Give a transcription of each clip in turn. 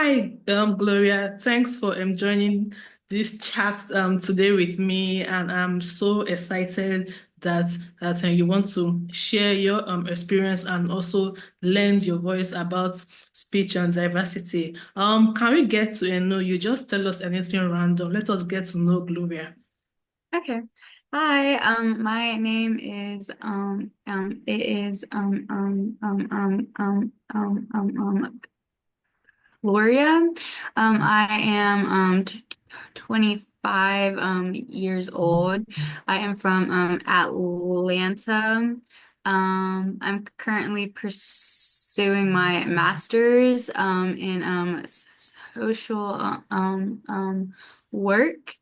Hi, Gloria. Thanks for joining this chat today with me, and I'm so excited that you want to share your experience and also lend your voice about speech and diversity. Can we get to know you? Just tell us anything random. Let us get to know Gloria. Okay. Hi, my name is it is Gloria. I am t 25 years old. I am from Atlanta. I'm currently pursuing my master's in social work.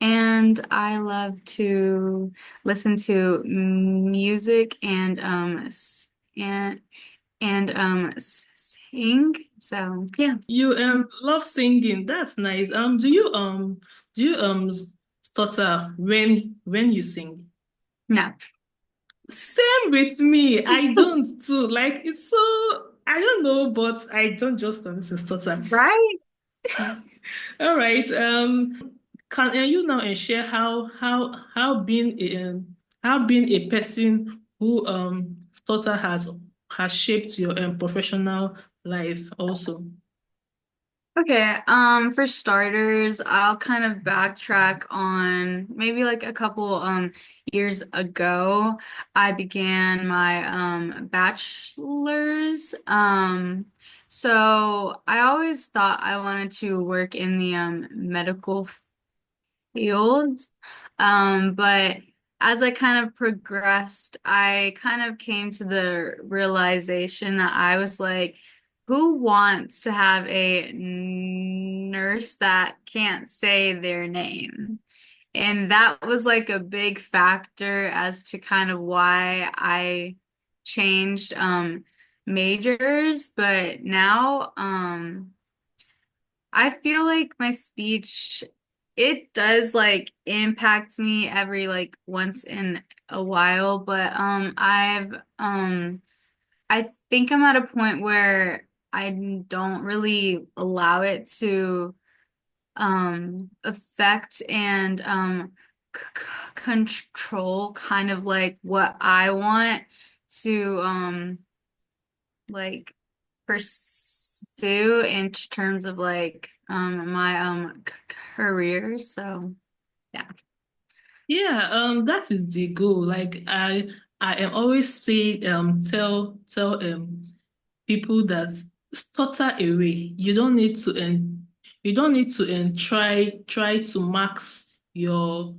And I love to listen to music and sing. So yeah. You love singing. That's nice. Do you stutter when you sing? No. Same with me. I don't too. Like it's so I don't know, but I don't just stutter. Right? All right. Can you now share how being a person who stutter has shaped your professional life also? Okay, for starters, I'll kind of backtrack on maybe like a couple years ago. I began my bachelor's. So I always thought I wanted to work in the medical field. But as I kind of progressed, I kind of came to the realization that I was like, who wants to have a nurse that can't say their name? And that was like a big factor as to kind of why I changed majors. But now I feel like my speech, it does like impact me every like once in a while, but I think I'm at a point where I don't really allow it to affect and control kind of like what I want to like pursue in terms of like my career. So yeah. Yeah, that is the goal. Like I am always say tell people that stutter away. You don't need to try to max your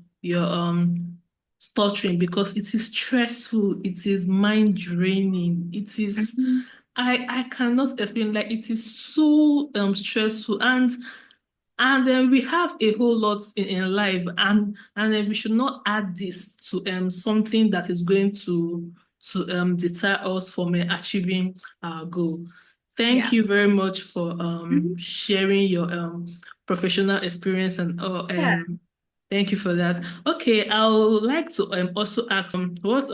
stuttering because it is stressful, it is mind draining, it is Mhm. I cannot explain, like it is so stressful, and then we have a whole lot in life, and then we should not add this to something that is going to deter us from achieving our goal. Thank Yeah. you very much for Mhm. sharing your professional experience and Yeah. thank you for that. Okay, I would like to also ask what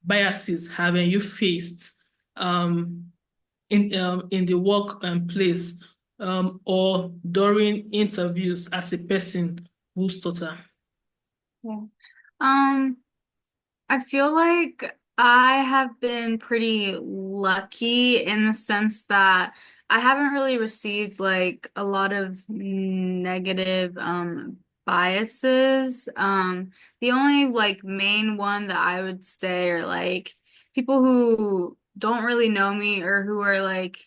biases have you faced um in the work place or during interviews as a person who stutter. Yeah. Um, I feel like I have been pretty lucky in the sense that I haven't really received like a lot of negative biases. The only like main one that I would say are like people who don't really know me or who are like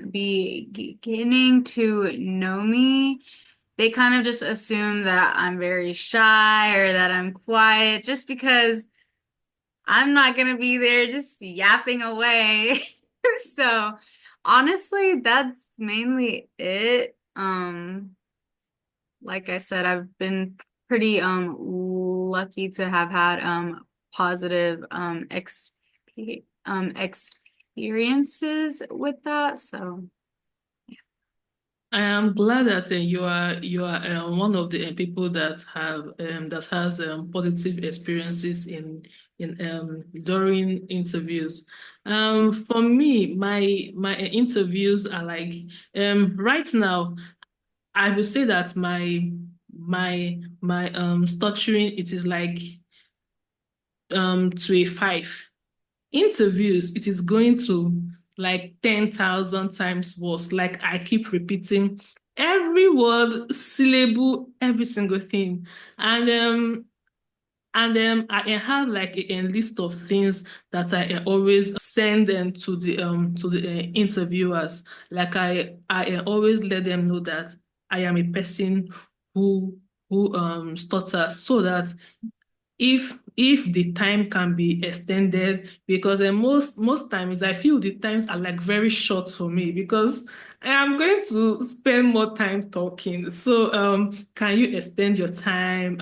beginning to know me. They kind of just assume that I'm very shy or that I'm quiet just because I'm not gonna be there just yapping away. So honestly, that's mainly it. Like I said, I've been pretty lucky to have had positive experiences with that. So I am glad that you are one of the people that have that has positive experiences in during interviews. For me, my interviews are like right now. I would say that my stuttering, it is like to a 5. Interviews, it is going to like 10,000 times worse. Like I keep repeating every word, syllable, every single thing. And I have like a list of things that I always send them to the interviewers. Like I always let them know that I am a person who stutters, so that if the time can be extended, because most times I feel the times are like very short for me, because I am going to spend more time talking. So can you extend your time?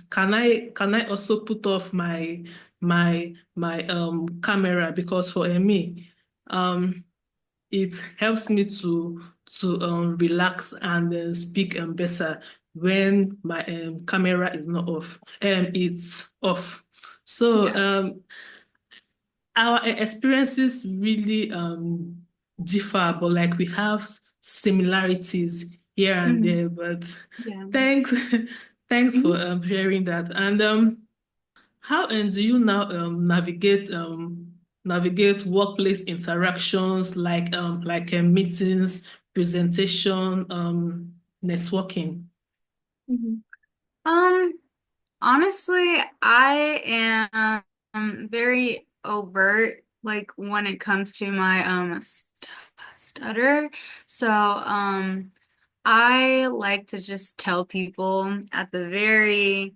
Can I also put off my camera, because for me um it helps me to relax and speak better when my camera is not off. It's off. So Yeah. our experiences really differ, but like we have similarities here and Mhm. there. But Yeah. thanks, thanks for Mhm. sharing that. And how do you now navigate workplace interactions, like meetings, presentation, networking? Mhm. Um, Honestly, I am very overt, like when it comes to my stutter. So, I like to just tell people at the very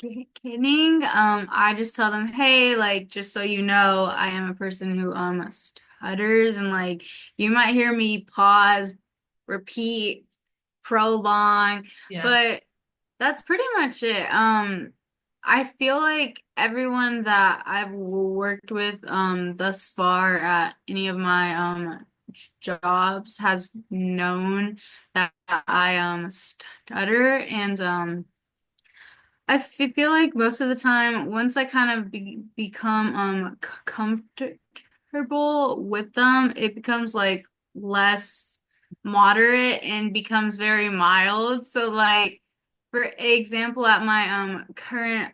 beginning. I just tell them, hey, like just so you know, I am a person who stutters, and like you might hear me pause, repeat, prolong, Yeah. but that's pretty much it. I feel like everyone that I've worked with thus far at any of my jobs has known that I stutter, and feel like most of the time, once I kind of become comfortable with them, it becomes like less moderate and becomes very mild. So like for example, at my current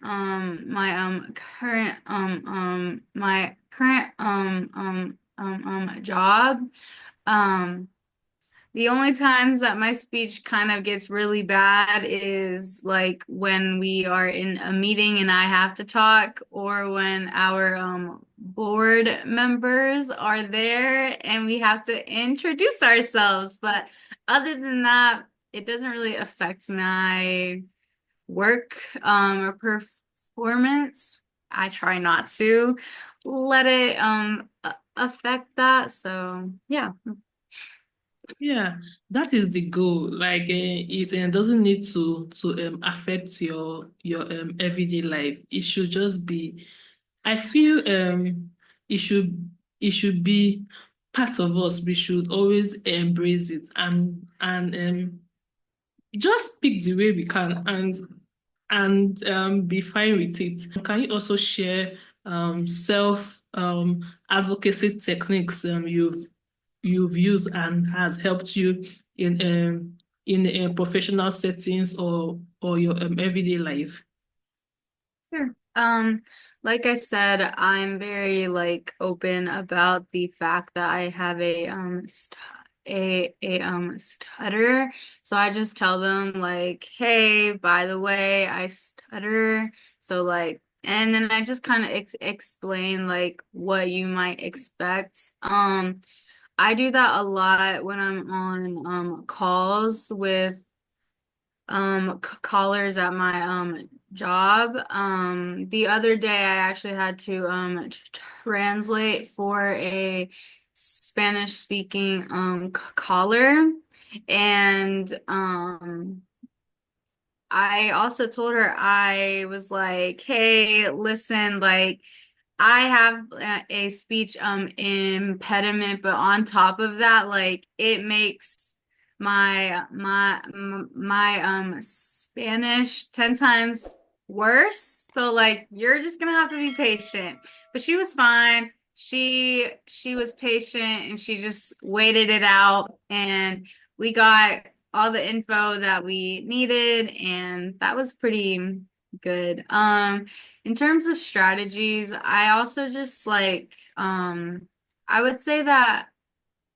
job, um the only times that my speech kind of gets really bad is like when we are in a meeting and I have to talk, or when our board members are there and we have to introduce ourselves. But other than that, it doesn't really affect my work or performance. I try not to let it affect that. So, yeah. Yeah, that is the goal. Like it doesn't need to affect your everyday life. It should just be. I feel it should it should be part of us. We should always embrace it and just speak the way we can, and be fine with it. Can you also share self advocacy techniques you've used and has helped you in professional settings or your everyday life? Sure. Like I said, I'm very like open about the fact that I have a stutter. So I just tell them like, hey, by the way, I stutter. So like, and then I just kind of explain like what you might expect. I do that a lot when I'm on calls with callers at my job. The other day I actually had to translate for a Spanish speaking caller, and I also told her, I was like, hey, listen, like I have a speech impediment, but on top of that, like it makes my Spanish 10 times worse. So like you're just gonna have to be patient. But she was fine. She was patient and she just waited it out and we got all the info that we needed and that was pretty good. In terms of strategies, I also just like I would say that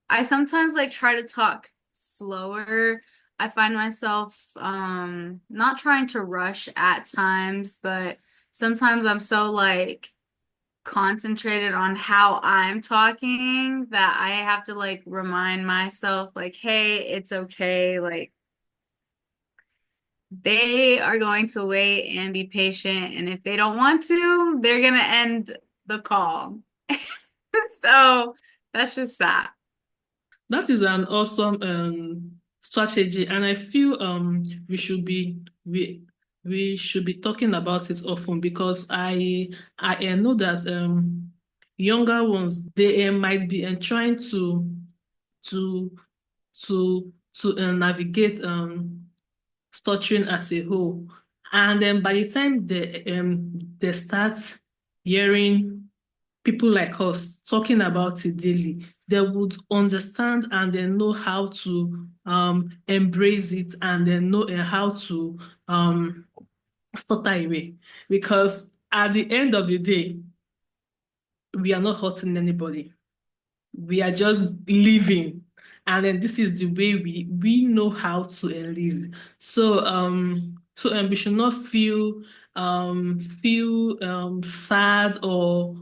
I sometimes like try to talk slower. I find myself not trying to rush at times, but sometimes I'm so like concentrated on how I'm talking that I have to like remind myself like, hey, it's okay. Like they are going to wait and be patient, and if they don't want to, they're gonna end the call. So that's just that. That is an awesome strategy, and I feel we we should be talking about it often because I know that younger ones they might be trying to to navigate stuttering as a whole, and then by the time they start hearing people like us talking about it daily, they would understand and they know how to embrace it and they know how to stutter away. Because at the end of the day, we are not hurting anybody. We are just living, and then this is the way we know how to live. So we should not feel sad or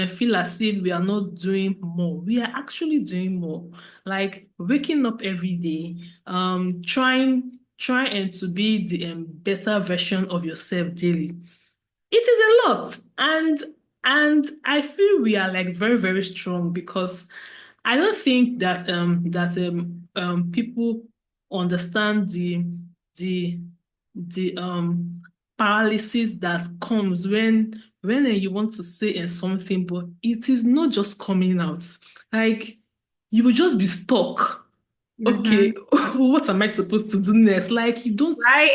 feel as if we are not doing more. We are actually doing more, like waking up every day, trying to be the better version of yourself daily. It is a lot, and I feel we are like very, very strong because I don't think that people understand the the paralysis that comes when you want to say something, but it is not just coming out. Like you will just be stuck. Okay, Hmm. what am I supposed to do next? Like you don't. Right?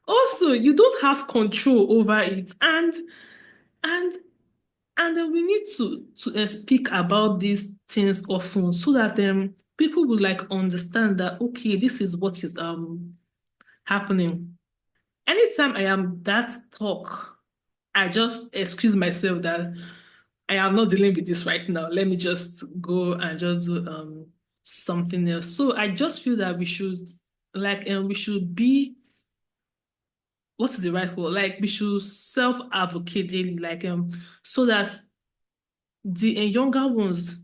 Also, you don't have control over it, and and then we need to speak about these things often so that people will like understand that okay, this is what is happening. Anytime I am that talk, I just excuse myself that I am not dealing with this right now. Let me just go and just do something else. So I just feel that we should like we should be, what is the right word? Like we should self-advocate daily, like so that the younger ones,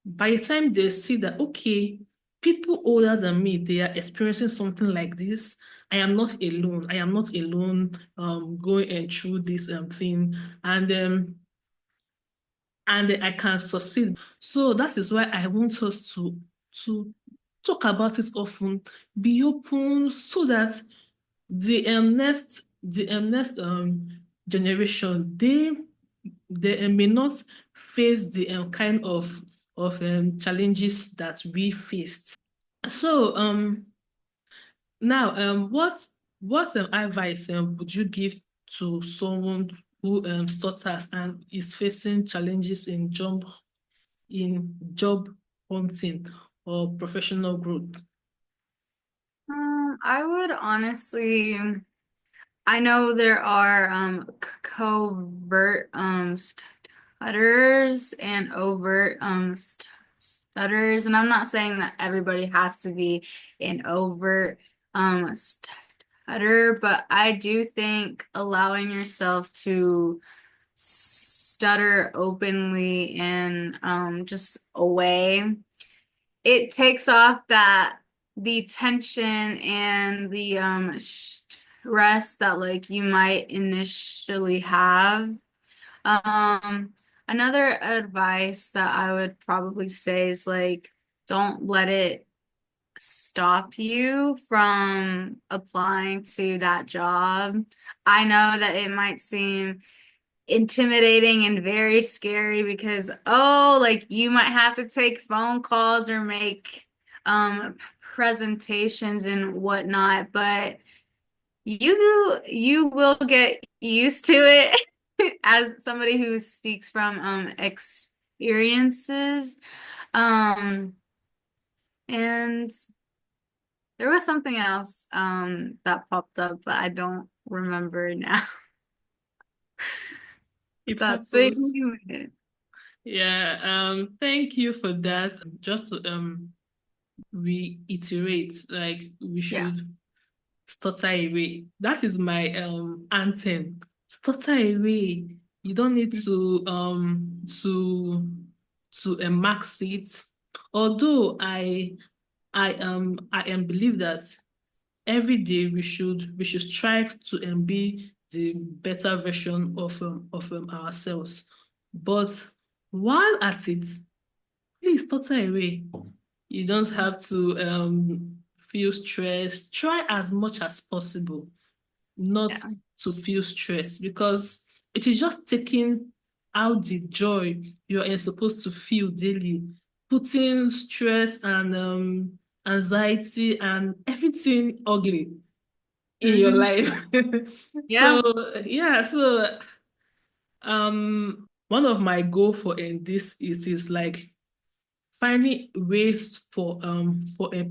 by the time they see that okay, people older than me, they are experiencing something like this. I am not alone. I am not alone going and through this thing. And I can succeed. So that is why I want us to talk about it often, be open so that the next generation they may not face the kind of challenges that we faced. So now what advice would you give to someone who stutters and is facing challenges in job hunting or professional growth? I would honestly, I know there are covert stutters and overt stutters, and I'm not saying that everybody has to be an overt stutter, but I do think allowing yourself to stutter openly and just away, it takes off that the tension and the stress that like you might initially have. Um, Another advice that I would probably say is like don't let it stop you from applying to that job. I know that it might seem intimidating and very scary because, oh, like you might have to take phone calls or make presentations and whatnot, but you will get used to it as somebody who speaks from experiences. Um and there was something else that popped up, but I don't remember now. It But happens. anyway, Yeah, thank you for that. Just to reiterate, like we yeah. should stutter away. That is my anthem. Stutter away. You don't need to max it. Although I believe that every day we should strive to be the better version of ourselves. But while at it, please stutter away. You don't have to feel stressed. Try as much as possible not Yeah. to feel stressed because it is just taking out the joy you're supposed to feel daily, putting stress and anxiety and everything ugly in your Hmm. life. Yeah. So yeah, so one of my goal for in this is like finding ways for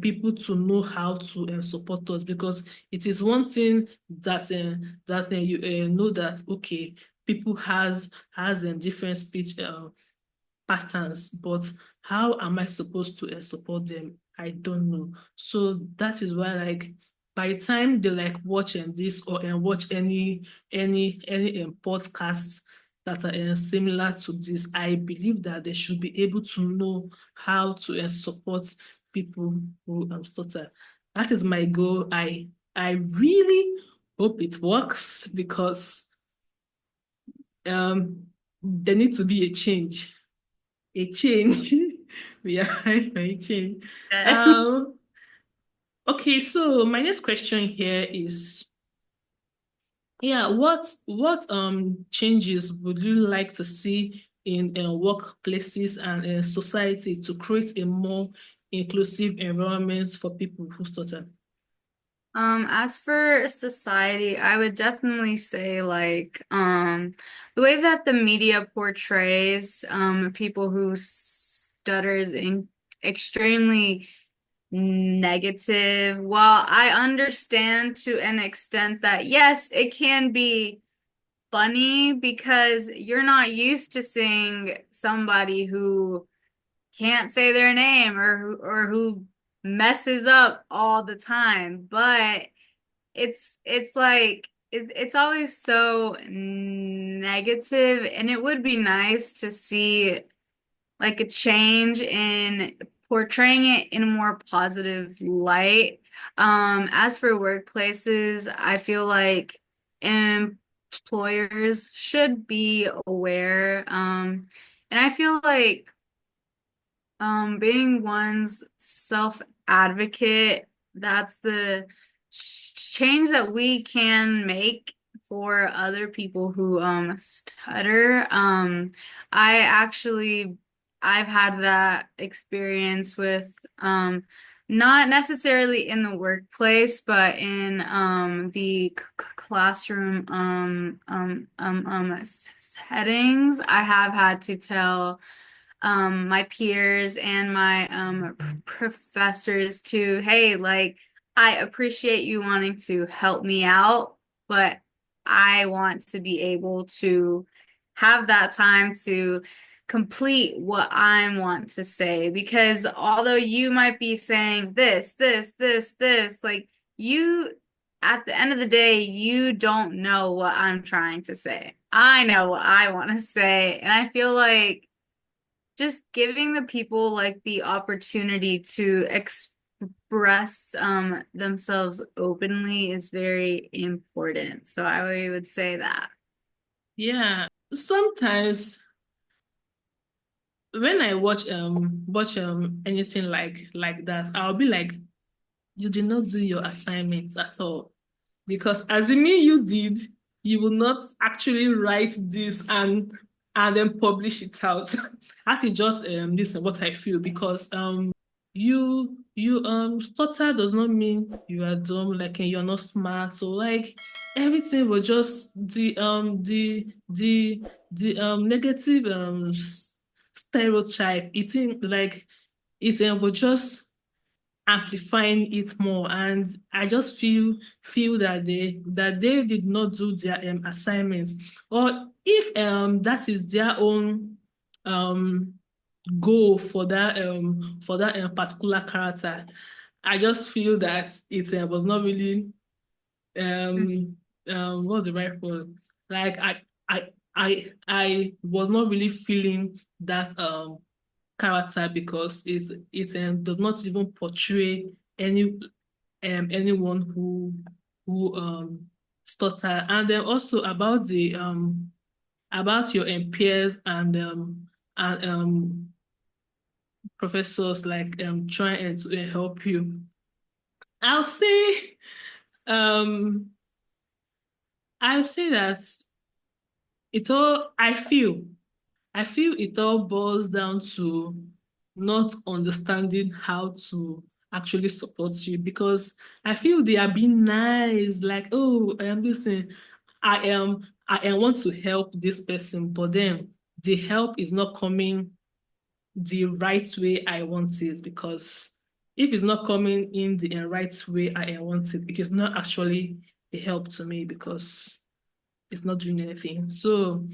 people to know how to support us because it is one thing that you know that okay people has a different speech patterns, but how am I supposed to support them? I don't know. So that is why, like, by the time they like watching this or watch any podcasts that are similar to this, I believe that they should be able to know how to support people who stutter. That is my goal. I really hope it works because there needs to be a change. A change. We are high for a change. Yes. Um, okay, so my next question here is, yeah, what changes would you like to see in workplaces and society to create a more inclusive environment for people who stutter? As for society, I would definitely say like the way that the media portrays people who stutter is extremely negative. While I understand to an extent that yes, it can be funny because you're not used to seeing somebody who can't say their name or who messes up all the time. But it's like it's always so negative, and it would be nice to see like a change in portraying it in a more positive light. As for workplaces, I feel like employers should be aware. And I feel like being one's self advocate, that's the change that we can make for other people who stutter. I actually I've had that experience with not necessarily in the workplace, but in the classroom settings. I have had to tell my peers and my professors to, hey, like, I appreciate you wanting to help me out, but I want to be able to have that time to complete what I want to say. Because although you might be saying this, like, you, at the end of the day, you don't know what I'm trying to say. I know what I want to say. And I feel like just giving the people like the opportunity to express themselves openly is very important. So I would say that. Yeah, sometimes when I watch anything like that, I'll be like You did not do your assignments at all. Because assuming you did, you will not actually write this and then publish it out. I have to just listen what I feel because you stutter does not mean you are dumb, like you're not smart. So like everything was just the negative stereotype. It was just amplifying it more, and I just feel that they did not do their assignments, or if that is their own um goal for that particular character. I just feel that it was not really um what's the right word, like I was not really feeling that character because it does not even portray any anyone who stutter. And then also about the about your peers and professors like trying to help you. I'll say um I'll say that it all I feel it all boils down to not understanding how to actually support you, because I feel they are being nice, like, oh, listen, I am want to help this person, but then the help is not coming the right way I want it, because if it's not coming in the right way I want it, it is not actually a help to me because it's not doing anything. So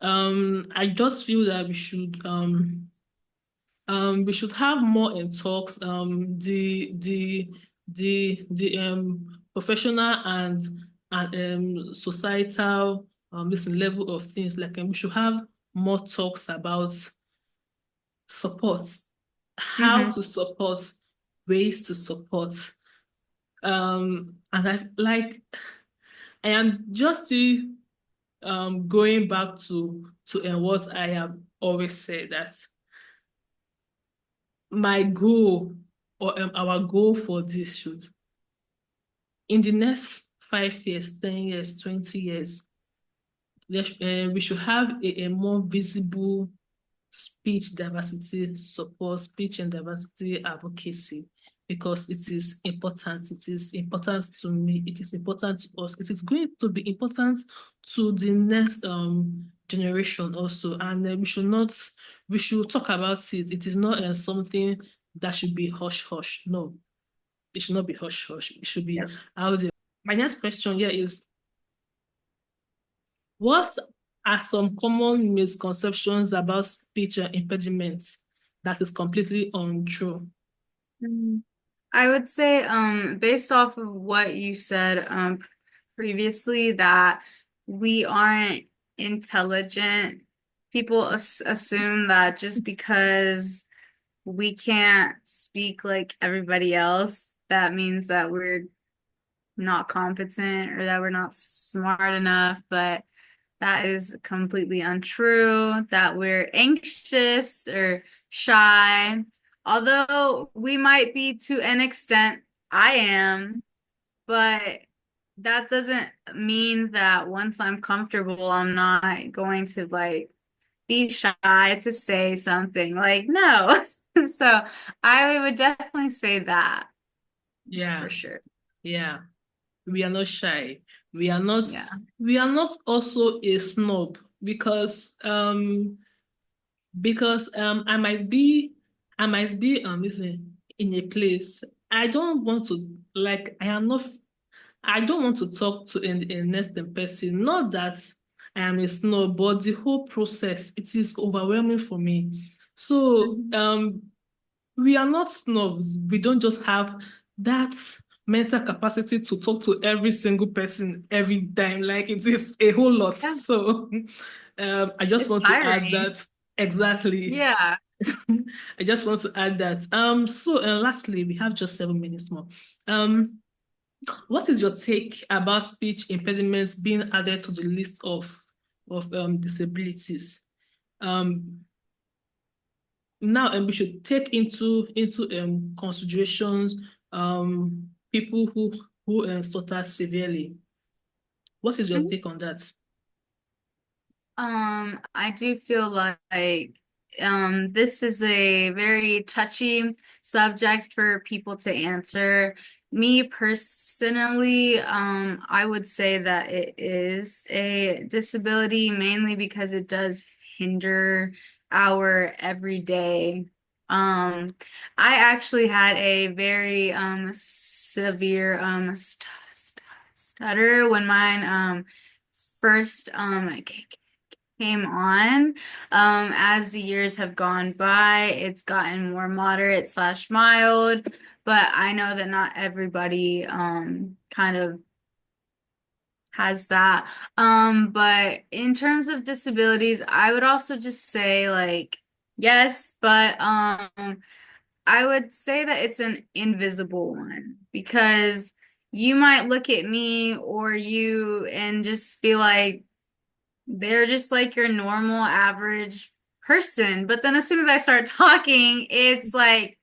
I just feel that we should have more in talks, the professional and societal this level of things, like we should have more talks about support, how Hmm. to support, ways to support. And I like I am just still going back to what I have always said, that my goal, or our goal for this should, in the next 5 years, 10 years, 20 years, we should have a more visible speech diversity support, speech and diversity advocacy, because it is important. It is important to me. It is important to us. It is going to be important to the next generation also. And we should talk about it. It is not something that should be hush hush. No, it should not be hush hush. It should be out there. My next question here is, what are some common misconceptions about speech impediments that is completely untrue? Mm. I would say, based off of what you said, previously, that we aren't intelligent. People assume that just because we can't speak like everybody else, that means that we're not competent or that we're not smart enough. But that is completely untrue, that we're anxious or shy. Although we might be to an extent, I am, but that doesn't mean that once I'm comfortable, I'm not going to like be shy to say something. Like, no. So I would definitely say that Yeah, for sure. yeah. We are not shy. We are not Yeah. we are not also a snob, because I might be listen, in a place. I don't want to, like, I don't want to talk to a next in person. Not that I am a snob, but the whole process, it is overwhelming for me. So Mhm. we are not snobs. We don't just have that mental capacity to talk to every single person every time. Like, it is a whole lot. Yeah, So I just it's want to add tiring. that. Exactly. Yeah. I just want to add that. So lastly, we have just 7 minutes more. Um, what is your take about speech impediments being added to the list of disabilities? Um, Now, we should take into considerations people who stutter severely. What is your take on that? I do feel like this is a very touchy subject for people to answer. Me personally, I would say that it is a disability mainly because it does hinder our everyday. Um, I actually had a very severe stutter when mine first came on. As the years have gone by, it's gotten more moderate slash mild, but I know that not everybody kind of has that. But in terms of disabilities, I would also just say like yes, but I would say that it's an invisible one because you might look at me or you and just be like, they're just like your normal average person. But then as soon as I start talking, it's like,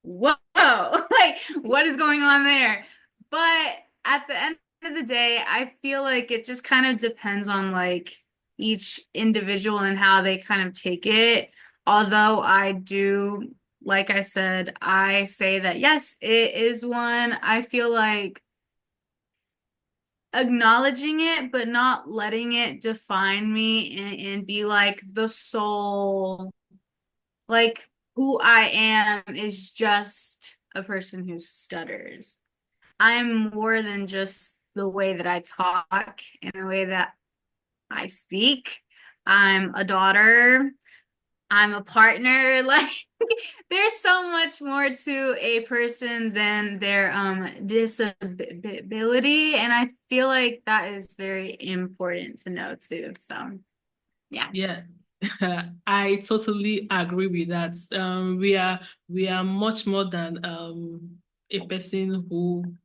whoa, like what is going on there? But at the end of the day, I feel like it just kind of depends on like each individual and how they kind of take it. Although I do, like I said, I say that yes, it is one. I feel like acknowledging it, but not letting it define me and be like the soul, like who I am is just a person who stutters. I'm more than just the way that I talk and the way that I speak. I'm a daughter. I'm a partner. Like there's so much more to a person than their disability, and I feel like that is very important to know too. So, yeah. Yeah, I totally agree with that. We are much more than a person who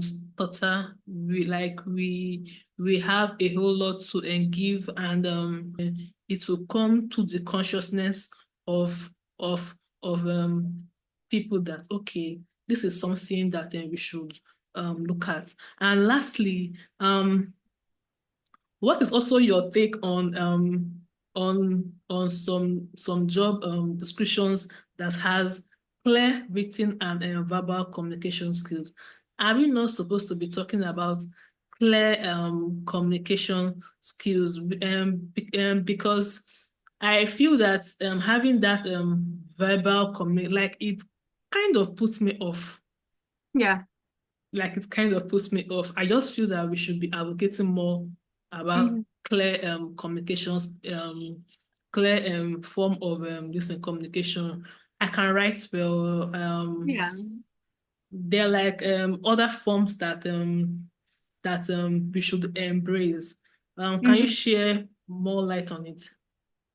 stutter. We have a whole lot to give, and it will come to the consciousness of of of people that okay, this is something that we should look at. And lastly, what is also your take on some job descriptions that has clear written and verbal communication skills? Are we not supposed to be talking about clear communication skills? Because I feel that having that verbal like it kind of puts me off. Yeah. Like it kind of puts me off. I just feel that we should be advocating more about Mhm. clear communications, clear form of this communication. I can write well. Yeah. They're like other forms that we should embrace. Can you Mhm. share more light on it?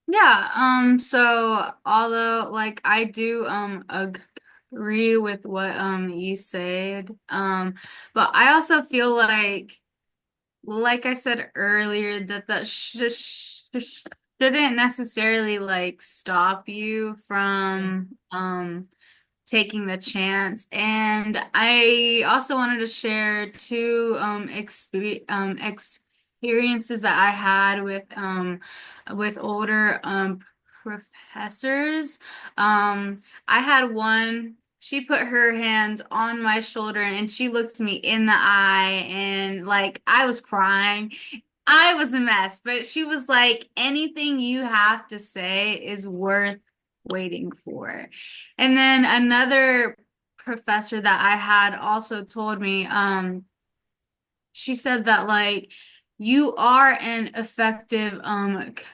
Yeah, so although like I do agree with what you said, but I also feel like I said earlier, that shouldn't necessarily like stop you Yeah. from taking the chance. And I also wanted to share two experiences that I had with older professors. I had one. She put her hand on my shoulder and she looked me in the eye, and like I was crying. I was a mess, but she was like, anything you have to say is worth waiting for. And then another professor that I had also told me, she said that like you are an effective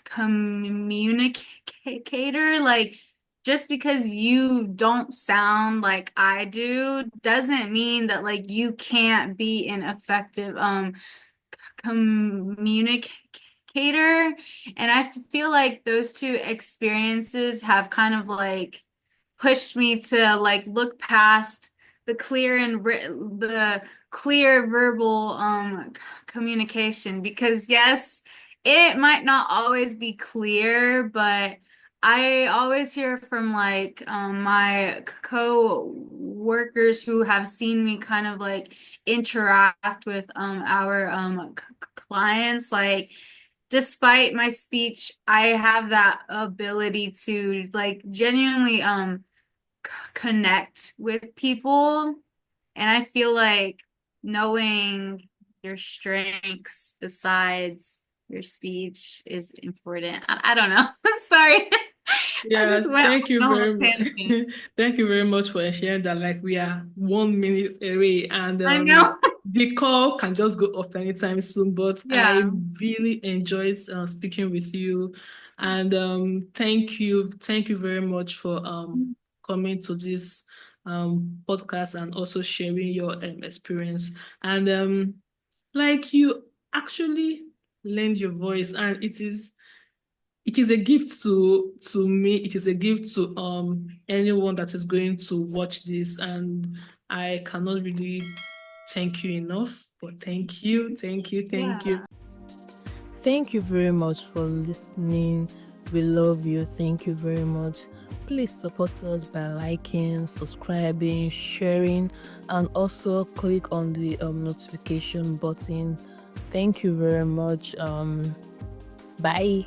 communicator. Like just because you don't sound like I do doesn't mean that like you can't be an effective communicator. And I feel like those two experiences have kind of like pushed me to like look past the clear verbal communication, because yes, it might not always be clear, but I always hear from like my co-workers who have seen me kind of like interact with our clients. Like, despite my speech, I have that ability to like genuinely connect with people. And I feel like knowing your strengths besides your speech is important. I don't know. I'm sorry. I Yeah, just went thank on you a whole very much. tangent. Thank you very much for sharing that. Like we are 1 minute away, and I know. the call can just go off anytime soon. But I Yeah. really enjoyed speaking with you, and thank you very much for coming to this podcast and also sharing your experience. And like you actually lend your voice, and it is a gift to me. It is a gift to anyone that is going to watch this, and I cannot really thank you enough. But thank you, thank you, thank you. Yeah. Thank you very much for listening. We love you. Thank you very much. Please support us by liking, subscribing, sharing, and also click on the notification button. Thank you very much. Bye.